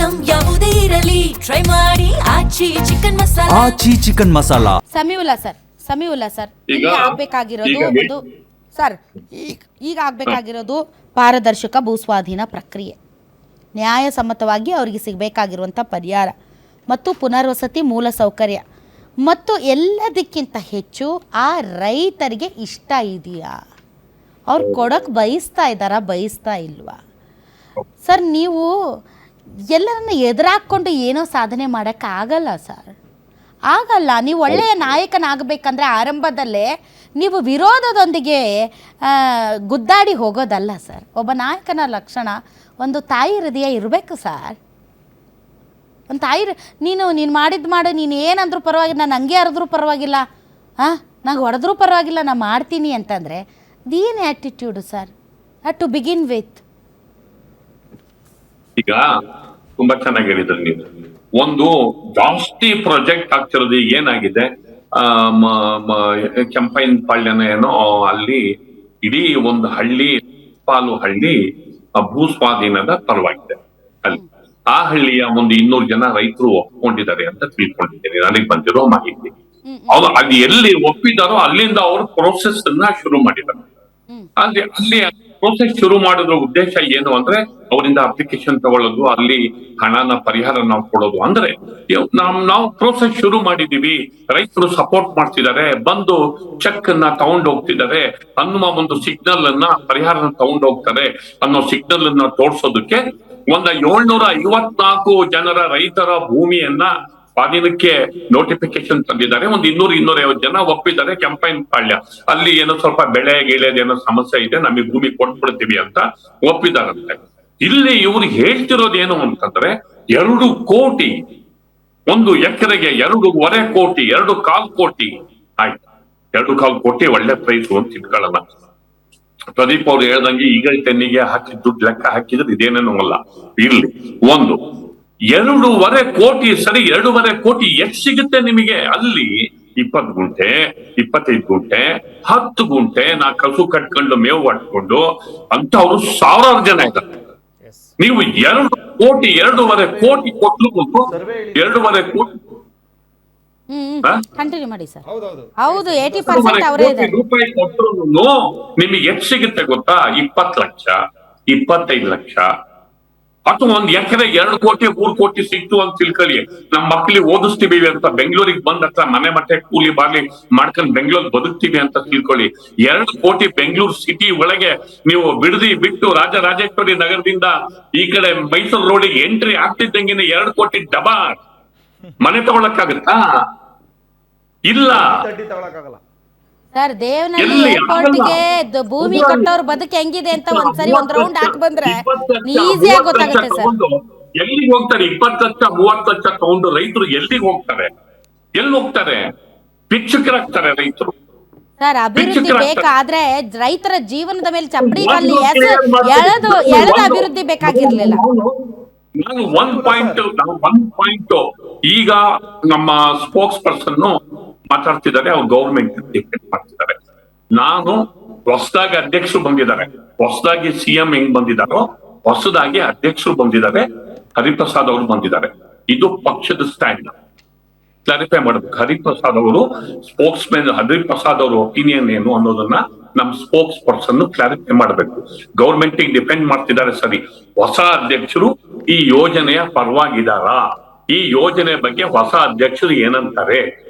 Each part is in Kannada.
ಐಟಂ ಯಾವುದೇ ಇರಲಿ ಟ್ರೈ ಮಾಡಿ ಆಚಿ ಚಿಕನ್ ಮಸಾಲಾ. ಆಚಿ ಚಿಕನ್ ಮಸಾಲಾ. ಸಮೀವುಲ್ಲಾ ಸರ್ ಈಗ ಆಗ್ಬೇಕಾಗಿರೋದು ಒಂದು ಸರ್ ಈಗ ಆಗ್ಬೇಕಾಗಿರೋದು ಪಾರದರ್ಶಕ ಭೂಸ್ವಾಧೀನ ಪ್ರಕ್ರಿಯೆ, ನ್ಯಾಯಸಮ್ಮತವಾಗಿ ಅವರಿಗೆ ಸಿಗಬೇಕಾಗಿರುವಂಥ ಪರಿಹಾರ ಮತ್ತು ಪುನರ್ವಸತಿ ಮೂಲಸೌಕರ್ಯ ಮತ್ತು ಎಲ್ಲದಕ್ಕಿಂತ ಹೆಚ್ಚು ಆ ರೈತರಿಗೆ ಇಷ್ಟ ಇದೆಯಾ, ಅವ್ರು ಕೊಡೋಕ್ಕೆ ಬಯಸ್ತಾ ಇಲ್ವಾ? ಸರ್ ನೀವು ಎಲ್ಲರನ್ನ ಎದುರಾಕ್ಕೊಂಡು ಏನೋ ಸಾಧನೆ ಮಾಡೋಕ್ಕಾಗಲ್ಲ ಸರ್, ಆಗಲ್ಲ. ನೀವು ಒಳ್ಳೆಯ ನಾಯಕನಾಗಬೇಕಂದ್ರೆ ಆರಂಭದಲ್ಲೇ ನೀವು ವಿರೋಧದೊಂದಿಗೆ ಗುದ್ದಾಡಿ ಹೋಗೋದಲ್ಲ ಸರ್. ಒಬ್ಬ ನಾಯಕನ ಲಕ್ಷಣ ಒಂದು ತಾಯಿ ಹೃದಯ ಇರಬೇಕು ಸರ್. ಒಂದು ತಾಯಿ ನೀನು ಮಾಡು, ನೀನು ಏನಂದ್ರೂ ಪರವಾಗಿಲ್ಲ, ನಾನು ಹಂಗೆ ಹರಿದ್ರೂ ಪರವಾಗಿಲ್ಲ, ನಂಗೆ ಹೊಡೆದ್ರೂ ಪರವಾಗಿಲ್ಲ, ನಾನು ಮಾಡ್ತೀನಿ ಅಂತಂದರೆ ಅದೇನು attitude sir to begin with? ಈಗ ತುಂಬಾ ಚೆನ್ನಾಗಿ ಹೇಳಿದ್ರಿ ನೀವು. ಒಂದು ಜಾಸ್ತಿ ಪ್ರಾಜೆಕ್ಟ್ ಆಗ್ತಿರೋದು ಈಗ ಏನಾಗಿದೆ, ಕೆಂಪೈನ್ ಪಾಳ್ಯನ ಏನೋ ಅಲ್ಲಿ ಇಡೀ ಒಂದು ಪಾಲು ಹಳ್ಳಿ ಭೂಸ್ವಾಧೀನದ ಪರವಾಗಿದೆ. ಅಲ್ಲಿ ಆ ಹಳ್ಳಿಯ ಒಂದು 200 ಜನ ರೈತರು ಒಪ್ಕೊಂಡಿದ್ದಾರೆ ಅಂತ ತಿಳ್ಕೊಂಡಿದ್ದೀನಿ, ನನಗೆ ಬಂದಿರೋ ಮಾಹಿತಿ. ಅವ್ರು ಅಲ್ಲಿ ಎಲ್ಲಿ ಒಪ್ಪಿದಾರೋ ಅಲ್ಲಿಂದ ಅವರು ಪ್ರೋಸೆಸ್ ಅನ್ನ ಶುರು ಮಾಡಿದ್ದಾರೆ. ಅಲ್ಲಿ ಪ್ರೋಸೆಸ್ ಶುರು ಮಾಡೋದ್ರ ಉದ್ದೇಶ ಏನು ಅಂದ್ರೆ ಅವರಿಂದ ಅಪ್ಲಿಕೇಶನ್ ತಗೊಳ್ಳೋದು, ಅಲ್ಲಿ ಹಣನ ಪರಿಹಾರ ನಾವು ಕೊಡೋದು. ಅಂದ್ರೆ ನಾವು ಪ್ರೋಸೆಸ್ ಶುರು ಮಾಡಿದೀವಿ, ರೈತರು ಸಪೋರ್ಟ್ ಮಾಡ್ತಿದ್ದಾರೆ, ಬಂದು ಚೆಕ್ ಅನ್ನ ತಗೊಂಡು ಹೋಗ್ತಿದ್ದಾರೆ ಅನ್ನುವ ಒಂದು ಸಿಗ್ನಲ್ ಅನ್ನ, ಪರಿಹಾರನ ತಗೊಂಡು ಹೋಗ್ತಾರೆ ಅನ್ನೋ ಸಿಗ್ನಲ್ ಅನ್ನ ತೋರ್ಸೋದಕ್ಕೆ 754 ಜನರ ರೈತರ ಭೂಮಿಯನ್ನ ಸ್ವಾಧೀನಕ್ಕೆ ನೋಟಿಫಿಕೇಶನ್ ತಂದಿದ್ದಾರೆ. ಒಂದು 200-250 ಜನ ಒಪ್ಪಿದ್ದಾರೆ. ಕೆಂಪೈನ್ ಪಾಳ್ಯ ಅಲ್ಲಿ ಏನೋ ಸ್ವಲ್ಪ ಬೆಳೆ ಗಿಳೆದೇನೋ ಸಮಸ್ಯೆ ಇದೆ, ನಮಗೆ ಭೂಮಿ ಕೊಟ್ಬಿಡ್ತೀವಿ ಅಂತ ಒಪ್ಪಿದಾರಂತೆ. ಇಲ್ಲಿ ಇವ್ರು ಹೇಳ್ತಿರೋದೇನು ಅಂತಂದ್ರೆ 2 ಕೋಟಿ, 1 ಎಕರೆಗೆ 2.25 ಕೋಟಿ, 2.25 ಕೋಟಿ ಆಯ್ತು. 2.25 ಕೋಟಿ ಒಳ್ಳೆ ಪ್ರೈಸ್ ಅಂತ ಇಟ್ಕೊಳ್ಳೋಣ. ಪ್ರದೀಪ್ ಅವ್ರು ಹೇಳ್ದಂಗೆ ಈಗ ತೆನ್ನಿಗೆ ಹಾಕಿ ದುಡ್ಡು ಲೆಕ್ಕ ಹಾಕಿದ್ರೆ ಇದೇನೇನೋ ಅಲ್ಲ. ಇರ್ಲಿ, 2.25 ಕೋಟಿ ಸರಿ, 2.25 ಕೋಟಿ ಎಷ್ಟು ಸಿಗುತ್ತೆ ನಿಮಗೆ? ಅಲ್ಲಿ 20 ಗುಂಟೆ, 25 ಗುಂಟೆ, 10 ಗುಂಟೆ ನಾ ಕಸು ಕಟ್ಕೊಂಡು ಮೇವು ಕಟ್ಕೊಂಡು ಅಂತ ಅವರು 1000 ಜನ ಇದ್ದಾರೆ. ನೀವು 2 ಕೋಟಿ 2.25 ಕೋಟಿ ಕೊಟ್ಲು 2.25 ಕೋಟಿ ಕಂಟಿನ್ಯೂ ಮಾಡಿ ಸರ್. ಹೌದು 80% ಅವರೇ ಇದ್ದಾರೆ. ರೂಪಾಯಿ ಕೊಟ್ಟರು ನಿಮಗೆ ಎಷ್ಟು ಸಿಗುತ್ತೆ ಗೊತ್ತಾ? 20 ಲಕ್ಷ, 25 ಲಕ್ಷ, ಅಥವಾ 1 ಎಕರೆಗೆ 2 ಕೋಟಿ 3 ಕೋಟಿ ಸಿಕ್ತು ಅಂತ ತಿಳ್ಕೊಳ್ಳಿ. ನಮ್ಮ ಮಕ್ಳಿಗೆ ಓದಿಸ್ತೀವಿ ಅಂತ ಬೆಂಗಳೂರಿಗೆ ಬಂದ ಹತ್ರ ಮನೆ ಮಟ್ಟೆ ಕೂಲಿ ಬಾಲಿ ಮಾಡ್ಕೊಂಡು ಬೆಂಗಳೂರು ಬದುಕ್ತೀವಿ ಅಂತ ತಿಳ್ಕೊಳ್ಳಿ. 2 ಕೋಟಿ ಬೆಂಗಳೂರು ಸಿಟಿ ಒಳಗೆ ನೀವು ಬಿಟ್ಟು ರಾಜರಾಜೇಶ್ವರಿ ನಗರದಿಂದ ಈ ಕಡೆ ಮೈಸೂರು ರೋಡಿಗೆ ಎಂಟ್ರಿ ಆಗ್ತಿದ್ದಂಗಿನ 2 ಕೋಟಿ ಡಬಾ ಮನೆ ತಗೊಳಕ್ಕಾಗತ್ತಾ? ಇಲ್ಲ ಸರ್. ದೇವನಹಳ್ಳಿ ಏರ್ಪೋರ್ಟ್ಗೆ ಭೂಮಿ ಕೊಟ್ಟವ್ರ ಬದುಕು ಹೆಂಗಿದೆ ಅಂತ ಒಂದ್ಸರಿ ಒಂದ್ ರೌಂಡ್ ಹಾಕಿ ಬಂದ್ರೆ ಈಸಿಯಾಗಿ ಗೊತ್ತಾಗುತ್ತೆ ಸರ್. ಎಲ್ಲಿಗೆ ಹೋಗ್ತಾರೆ? 20 ಲಕ್ಷ 30 ಲಕ್ಷ ತಗೊಂಡು ರೈತರು ಎಲ್ಲಿಗೆ ಹೋಗ್ತಾರೆ? ಎಲ್ಲಿ ಹೋಗ್ತಾರೆ? ಭಿಕ್ಷುಕರಾಗ್ತಾರೆ ರೈತರು. ಸರ್ ಅಭಿವೃದ್ಧಿ ಬೇಕಾದ್ರೆ ರೈತರ ಜೀವನದ ಮೇಲೆ ಚಪ್ಪಡಿ ಕಲ್ಲಿ ಎಳೆದು ಅಭಿವೃದ್ಧಿ ಬೇಕಾಗಿರ್ಲಿಲ್ಲ. ನಾನು ಒಂದ್ ಪಾಯಿಂಟ್ ಈಗ ನಮ್ಮ ಸ್ಪೋಕ್ಸ್ ಪರ್ಸನ್ ಮಾತಾಡ್ತಿದ್ದಾರೆ, ಅವ್ರು ಗೌರ್ಮೆಂಟ್ ಡಿಪೆಂಡ್ ಮಾಡ್ತಿದ್ದಾರೆ. ನಾನು ಹೊಸದಾಗಿ ಅಧ್ಯಕ್ಷರು ಬಂದಿದ್ದಾರೆ, ಹೊಸದಾಗಿ ಸಿಎಂ ಹೆಂಗ್ ಬಂದಿದ್ದಾರೋ ಹೊಸದಾಗಿ ಅಧ್ಯಕ್ಷರು ಬಂದಿದ್ದಾರೆ, ಹರಿಪ್ರಸಾದ್ ಅವರು ಬಂದಿದ್ದಾರೆ. ಇದು ಪಕ್ಷದ ಸ್ಟ್ಯಾಂಡ್ ಕ್ಲಾರಿಫೈ ಮಾಡಬೇಕು. ಹರಿಪ್ರಸಾದ್ ಅವರು ಸ್ಪೋಕ್ಸ್ ಮ್ಯಾನ್, ಹರಿಪ್ರಸಾದ್ ಅವರ ಒಪಿನಿಯನ್ ಏನು ಅನ್ನೋದನ್ನ ನಮ್ ಸ್ಪೋಕ್ಸ್ ಪರ್ಸನ್ ಕ್ಲಾರಿಫೈ ಮಾಡಬೇಕು. ಗೌರ್ಮೆಂಟ್ ಡಿಪೆಂಡ್ ಮಾಡ್ತಿದ್ದಾರೆ ಸರಿ, ಹೊಸ ಅಧ್ಯಕ್ಷರು ಈ ಯೋಜನೆಯ ಪರವಾಗಿದಾರಾ, ಈ ಯೋಜನೆ ಬಗ್ಗೆ ಹೊಸ ಅಧ್ಯಕ್ಷರು ಏನಂತಾರೆ,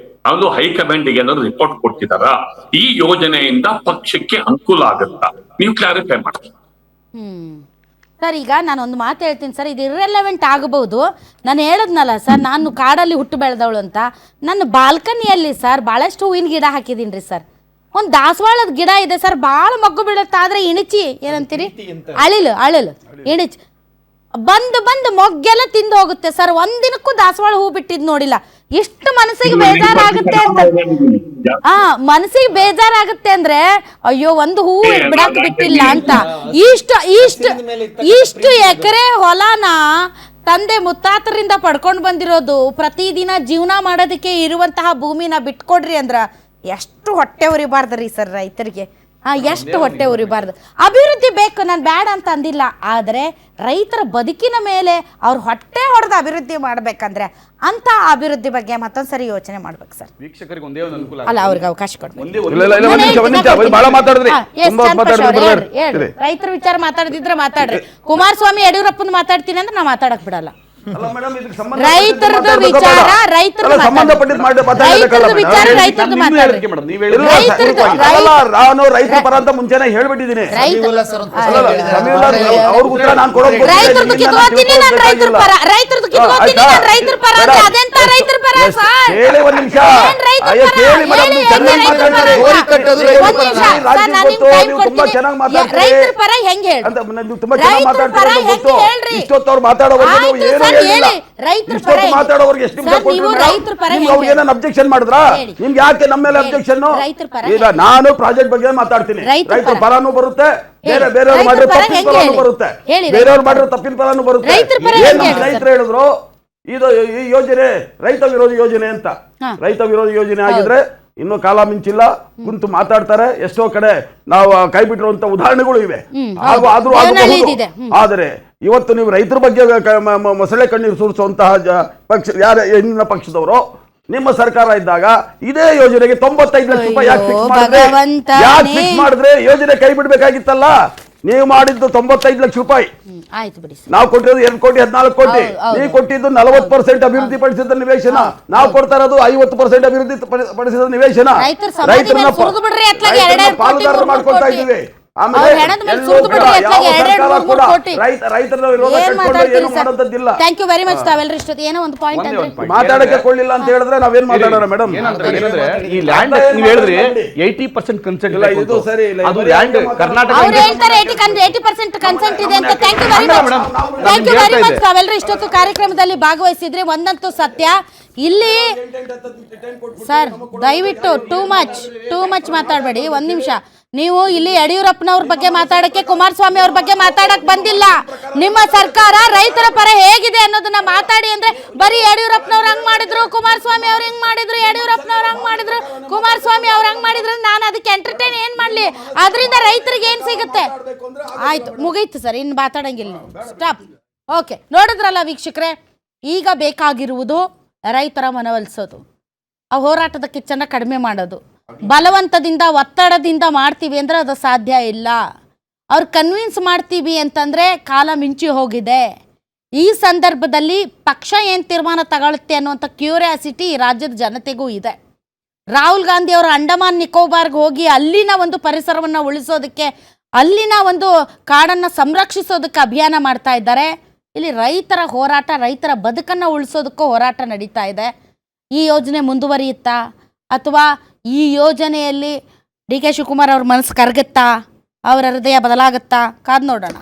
ಅದು ಹೈಕಮಾಂಡ್ಗೆ ಏನಾದ್ರು ರಿಪೋರ್ಟ್ ಕೊಡ್ತಿದಾರಾ, ಈ ಯೋಜನೆಯಿಂದ ಪಕ್ಷಕ್ಕೆ ಅನುಕೂಲ ಆಗುತ್ತಾ, ನೀವು ಕ್ಲಾರಿಫೈ ಮಾಡಿ. ಸರ್ ಈಗ ನಾನೊಂದು ಮಾತು ಹೇಳ್ತೀನಿ ಸರ್, ಇದು ಇರ್ರೆಲೆವೆಂಟ್ ಆಗಬಹುದು. ನಾನು ಹೇಳಿದ್ನಲ್ಲ ಸರ್, ನಾನು ಕಾಡಲ್ಲಿ ಹುಟ್ಟು ಬೆಳೆದವಳು ಅಂತ. ನನ್ನ ಬಾಲ್ಕನಿಯಲ್ಲಿ ಸರ್ ಭಾಳಷ್ಟು ಹೂವಿನ ಗಿಡ ಹಾಕಿದೀನಿ ರೀ ಸರ್. ಒಂದು ದಾಸವಾಳದ ಗಿಡ ಇದೆ ಸರ್, ಭಾಳ ಮಗ್ಗು ಬೀಳುತ್ತಾ, ಆದ್ರೆ ಇಣಿಚಿ ಏನಂತೀರಿ, ಅಳಿಲು ಇಣಿಚಿ ಬಂದು ಮೊಗ್ಗೆಲ್ಲ ತಿಂದು ಹೋಗುತ್ತೆ ಸರ್. ಒಂದಿನಕ್ಕೂ ದಾಸವಾಳ ಹೂ ಬಿಟ್ಟಿದ್ ನೋಡಿಲ್ಲ. ಎಷ್ಟು ಮನಸ್ಸಿಗೆ ಬೇಜಾರಾಗುತ್ತೆ ಅಂತ, ಮನಸ್ಸಿಗೆ ಬೇಜಾರಾಗುತ್ತೆ ಅಂದ್ರೆ ಅಯ್ಯೋ ಒಂದು ಹೂ ಬಿಡಾಕ್ ಬಿಟ್ಟಿಲ್ಲ ಅಂತ. ಇಷ್ಟು ಎಕರೆ ಹೊಲನ ತಂದೆ ಮುತ್ತಾತರಿಂದ ಪಡ್ಕೊಂಡು ಬಂದಿರೋದು, ಪ್ರತಿದಿನ ಜೀವನ ಮಾಡೋದಕ್ಕೆ ಇರುವಂತಹ ಭೂಮಿನ ಬಿಟ್ಕೊಡ್ರಿ ಅಂದ್ರ ಎಷ್ಟು ಹೊಟ್ಟೆ ಉರಿಬಾರ್ದ್ರಿ ಸರ್ ರೈತರಿಗೆ. ಎಷ್ಟು ಹೊಟ್ಟೆ ಉರಿಬಾರ್ದು. ಅಭಿವೃದ್ಧಿ ಬೇಕು, ನಾನು ಬೇಡ ಅಂತ ಅಂದಿಲ್ಲ. ಆದರೆ ರೈತರ ಬದುಕಿನ ಮೇಲೆ ಅವ್ರು ಹೊಟ್ಟೆ ಹೊಡೆದು ಅಭಿವೃದ್ಧಿ ಮಾಡ್ಬೇಕಂದ್ರೆ ಅಂತ ಅಭಿವೃದ್ಧಿ ಬಗ್ಗೆ ಮತ್ತೊಂದ್ಸರಿ ಯೋಚನೆ ಮಾಡ್ಬೇಕು ಸರ್. ವೀಕ್ಷಕರಿಗೆ ಒಂದೇ ಒಂದು ಅನುಕೂಲ ಅಲ್ಲ, ಅವ್ರಿಗೆ ಅವಕಾಶ ಕೊಡ್ಬೇಕು. ರೈತರ ವಿಚಾರ ಮಾತಾಡ್ದಿದ್ರೆ ಮಾತಾಡ್ರಿ. ಕುಮಾರಸ್ವಾಮಿ ಯಡಿಯೂರಪ್ಪನ ಮಾತಾಡ್ತೀನಿ ಅಂದ್ರೆ ನಾ ಮಾತಾಡಕ್ ಬಿಡಲ್ಲ. ರೈತರದ್ದು ವಿಚಾರ ನಾನು ರೈತರ ಪರ ಅಂತ ಮುಂಚೆನೆ ಹೇಳ್ಬಿಟ್ಟಿದ್ದೀನಿ. ಹೇಳಿ ಒಂದ್ ನಿಮಿಷ ಕೇಳಿ ಮೇಡಮ್, ತುಂಬಾ ಚೆನ್ನಾಗಿ ಮಾತಾಡ್ತೀರಿ ಅಂತ, ನೀವು ತುಂಬಾ ಚೆನ್ನಾಗಿ ಮಾತಾಡ್ತೀರಿ ಗೊತ್ತು. ಇಷ್ಟೊತ್ತು ಅವ್ರು ಮಾತಾಡೋವರೆಗೆ ಮಾತಾಡೋರ್ಗೆ ಎಷ್ಟು ನಿಮಿಷ ಕೊಟ್ಟರು ಏನಾದ್ರು ಅಬ್ಜೆಕ್ಷನ್ ಮಾಡಿದ್ರಾ? ನಿಮ್ಗೆ ಯಾಕೆ ನಮ್ಮ ಮೇಲೆ ಅಬ್ಜೆಕ್ಷನ್? ಈಗ ನಾನು ಪ್ರಾಜೆಕ್ಟ್ ಬಗ್ಗೆ ಮಾತಾಡ್ತೀನಿ, ರೈತರ ಪರಾನು ಬರುತ್ತೆ, ಬೇರೆಯವ್ರು ಮಾಡಿರೋ ತಪ್ಪಿನ ಪರಾನು ಬರುತ್ತೆ, ಬೇರೆಯವ್ರು ಮಾಡಿರೋ ತಪ್ಪಿನ ಪರಾನು ಬರುತ್ತೆ. ಏನ್ ರೈತರು ಹೇಳಿದ್ರು ಇದು ಈ ಯೋಜನೆ ರೈತ ವಿರೋಧಿ ಯೋಜನೆ ಅಂತ. ರೈತ ವಿರೋಧಿ ಯೋಜನೆ ಆಗಿದ್ರೆ ಇನ್ನೂ ಕಾಲ ಮಿಂಚಿಲ್ಲ, ಕುಂತು ಮಾತಾಡ್ತಾರೆ. ಎಷ್ಟೋ ಕಡೆ ನಾವು ಕೈ ಬಿಟ್ಟಿರುವಂತ ಉದಾಹರಣೆಗಳು ಇವೆ. ಆದ್ರೂ ಆದರೆ ಇವತ್ತು ನೀವು ರೈತರ ಬಗ್ಗೆ ಮೊಸಳೆ ಕಣ್ಣೀರು ಸುರಿಸುವಂತಹ ಪಕ್ಷ ಯಾರ ಹಿಂದಿನ ಪಕ್ಷದವರು ನಿಮ್ಮ ಸರ್ಕಾರ ಇದ್ದಾಗ ಇದೇ ಯೋಜನೆಗೆ 95 ಲಕ್ಷ ರೂಪಾಯಿ ಯಾಕೆ ಫಿಕ್ಸ್ ಮಾಡಿದ್ರೆ ಯೋಜನೆ ಕೈ ಬಿಡ್ಬೇಕಾಗಿತ್ತಲ್ಲ. ನೀವು ಮಾಡಿದ್ದು 95 ಲಕ್ಷ ರೂಪಾಯಿ, ನಾವು ಕೊಟ್ಟಿರೋದು 2 ಕೋಟಿ 14 ಕೋಟಿ, ನೀವು ಕೊಟ್ಟಿದ್ದು 40% ಅಭಿವೃದ್ಧಿ ಪಡಿಸಿದ ನಿವೇಶನ, ನಾವು ಕೊಡ್ತಾ ಇರೋದು 50% ಅಭಿವೃದ್ಧಿ ಪಡಿಸಿದ ನಿವೇಶನ. ರೈತರನ್ನ ಪಾಲುದಾರರು ಮಾಡ್ಕೊಳ್ತಾ ಇದ್ದೀವಿ. ಮಾತಾಡಕ್ಕೆ ಕೊಳ್ಳಿಲ್ಲ ಅಂತ ಹೇಳಿದ್ರೆ ನಾವೇನ್ ಮಾತಾಡೋಣ ಮೇಡಮ್? ಈ ಲ್ಯಾಂಡ್ ನೀವು ಹೇಳಿದ್ರಿ 80% ಕನ್ಸೆಂಟ್ ಇಲ್ಲ, ಇದು ಸರಿ ಇಲ್ಲ. ಅದು ಲ್ಯಾಂಡ್ ಕರ್ನಾಟಕ ಅವ್ರು ಹೇಳ್ತಾರೆ 80% ಕನ್ಸೆಂಟ್ ಇದೆ ಅಂತ. ಥ್ಯಾಂಕ್ ಯು ವೆರಿ ಮಚ್ ತಾವೆಲ್ಲರೂ ಇಷ್ಟೊತ್ತು ಕಾರ್ಯಕ್ರಮದಲ್ಲಿ ಭಾಗವಹಿಸಿದ್ರೆ. ಒಂದಂತೂ ಸತ್ಯ, ಇಲ್ಲಿ ಸರ್ ದಯವಿಟ್ಟು ಟೂ ಮಚ್ ಮಾತಾಡಬೇಡಿ. ಒಂದ್ ನಿಮಿಷ, ನೀವು ಇಲ್ಲಿ ಯಡಿಯೂರಪ್ಪನವ್ರ ಬಗ್ಗೆ ಮಾತಾಡಕ್ಕೆ, ಕುಮಾರಸ್ವಾಮಿ ಅವ್ರ ಬಗ್ಗೆ ಮಾತಾಡಕ್ ಬಂದಿಲ್ಲ. ನಿಮ್ಮ ಸರ್ಕಾರ ರೈತರ ಪರ ಹೇಗಿದೆ ಅನ್ನೋದನ್ನ ಮಾತಾಡಿ ಅಂದ್ರೆ ಬರೀ ಯಡಿಯೂರಪ್ಪನವ್ರು ಹಂಗ್ ಮಾಡಿದ್ರು, ಕುಮಾರಸ್ವಾಮಿ ಅವ್ರು ಹಿಂಗ್ ಮಾಡಿದ್ರು, ಯಡಿಯೂರಪ್ಪನವ್ರು ಹಂಗ್ ಮಾಡಿದ್ರು, ಕುಮಾರಸ್ವಾಮಿ ಅವ್ರು ಹಂಗ್ ಮಾಡಿದ್ರು, ನಾನು ಅದಕ್ಕೆ ಎಂಟರ್ಟೈನ್ ಏನ್ ಮಾಡ್ಲಿ? ಅದರಿಂದ ರೈತರಿಗೆ ಏನ್ ಸಿಗುತ್ತೆ? ಆಯ್ತು, ಮುಗೀತು ಸರ್, ಇನ್ನು ಮಾತಾಡಂಗಿಲ್ಲ, ಸ್ಟಾಪ್. ಓಕೆ, ನೋಡಿದ್ರಲ್ಲ ವೀಕ್ಷಕರೇ, ಈಗ ಬೇಕಾಗಿರುವುದು ರೈತರ ಮನವೊಲಿಸೋದು, ಆ ಹೋರಾಟದ ಕಿಚ್ಚನ್ನ ಕಡಿಮೆ ಮಾಡೋದು. ಬಲವಂತದಿಂದ ಒತ್ತಡದಿಂದ ಮಾಡ್ತೀವಿ ಅಂದ್ರೆ ಅದು ಸಾಧ್ಯ ಇಲ್ಲ. ಅವ್ರು ಕನ್ವಿನ್ಸ್ ಮಾಡ್ತೀವಿ ಅಂತಂದರೆ ಕಾಲ ಮಿಂಚಿ ಹೋಗಿದೆ. ಈ ಸಂದರ್ಭದಲ್ಲಿ ಪಕ್ಷ ಏನು ತೀರ್ಮಾನ ತಗೊಳುತ್ತೆ ಅನ್ನುವಂಥ ಕ್ಯೂರಿಯಾಸಿಟಿ ಈ ರಾಜ್ಯದ ಜನತೆಗೂ ಇದೆ. ರಾಹುಲ್ ಗಾಂಧಿ ಅವರು ಅಂಡಮಾನ್ ನಿಕೋಬಾರ್ಗೆ ಹೋಗಿ ಅಲ್ಲಿನ ಒಂದು ಪರಿಸರವನ್ನು ಉಳಿಸೋದಕ್ಕೆ, ಅಲ್ಲಿನ ಒಂದು ಕಾಡನ್ನು ಸಂರಕ್ಷಿಸೋದಕ್ಕೆ ಅಭಿಯಾನ ಮಾಡ್ತಾ ಇದ್ದಾರೆ. ಇಲ್ಲಿ ರೈತರ ಹೋರಾಟ, ರೈತರ ಬದುಕನ್ನು ಉಳಿಸೋದಕ್ಕೂ ಹೋರಾಟ ನಡೀತಾ ಇದೆ. ಈ ಯೋಜನೆ ಮುಂದುವರಿಯುತ್ತಾ ಅಥವಾ ಈ ಯೋಜನೆಯಲ್ಲಿ ಡಿ ಕೆ ಶಿವಕುಮಾರ್ ಅವ್ರ ಮನಸ್ಸು ಕರಗುತ್ತಾ, ಅವರ ಹೃದಯ ಬದಲಾಗುತ್ತಾ? ಕಾದು ನೋಡೋಣ.